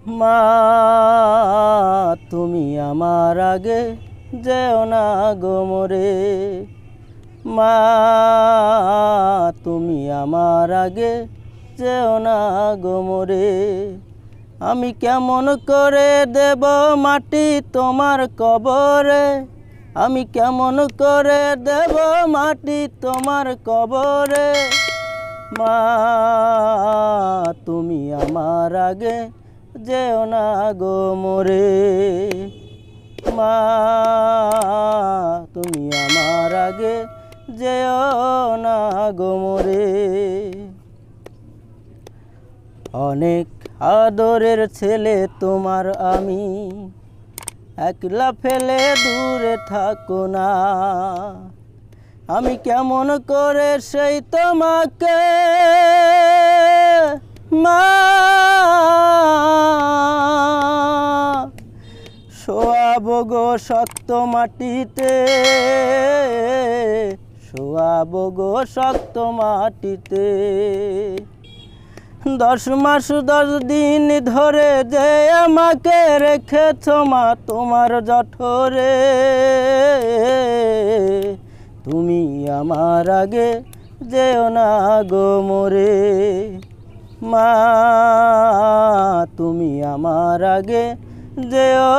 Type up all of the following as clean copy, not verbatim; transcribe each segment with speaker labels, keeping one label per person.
Speaker 1: মা তুমি আমার আগে যেও না গো মোরে, মা তুমি আমার আগে যেও না গো মোরে। আমি কেমন করে দেব মাটি তোমার কবরে, আমি কেমন করে দেব মাটি তোমার কবরে। মা তুমি আমার আগে যেও না গো মোরে, মা তুমি আমার আগে যেও না গো মোরে। অনেক আদরের ছেলে তোমার আমি, একলা ফেলে দূরে থাকো না। আমি কেমন করে সেই তোমাকে মা শোয়াবো গো শক্ত মাটিতে, শোয়াবো গো শক্ত মাটিতে। 10 মাস 10 দিন ধরে যে আমাকে রেখেছ মা তোমার জঠরে, তুমি আমার আগে যেও না গো মোরে, মা তুমি আমার আগে যেও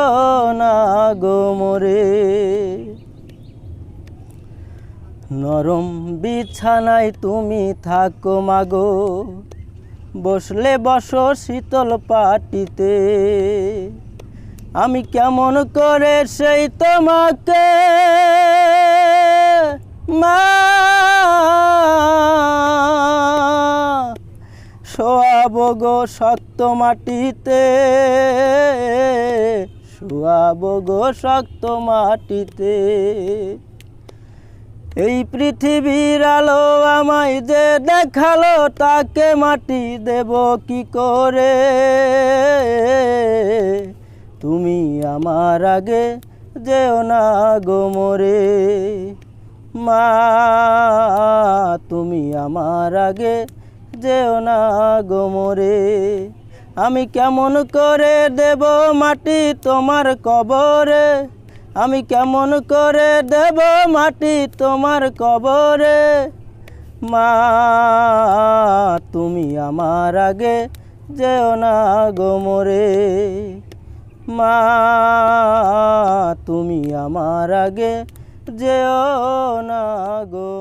Speaker 1: না গো মোরে। নরম বিছানায় তুমি থাকো মাগো, বসলে বসো শীতল পাটিতে। আমি কেমন করে সেই তোমাকে মা শোয়াবো গো শক্ত মাটিতে, শোয়াবো গো শক্ত মাটিতে। এই পৃথিবীর আলো আমায় যে দেখালো, তাকে মাটি দেব কি করে। তুমি আমার আগে যেও না গো মোরে, মা তুমি আমার আগে যেও না গো মোরে। আমি কেমন করে দেব মাটি তোমার কবরে, আমি কেমন করে দেব মাটি তোমার কবরে। মা তুমি আমার আগে যেও না গো মোরে, মা তুমি আমার আগে যেও না গো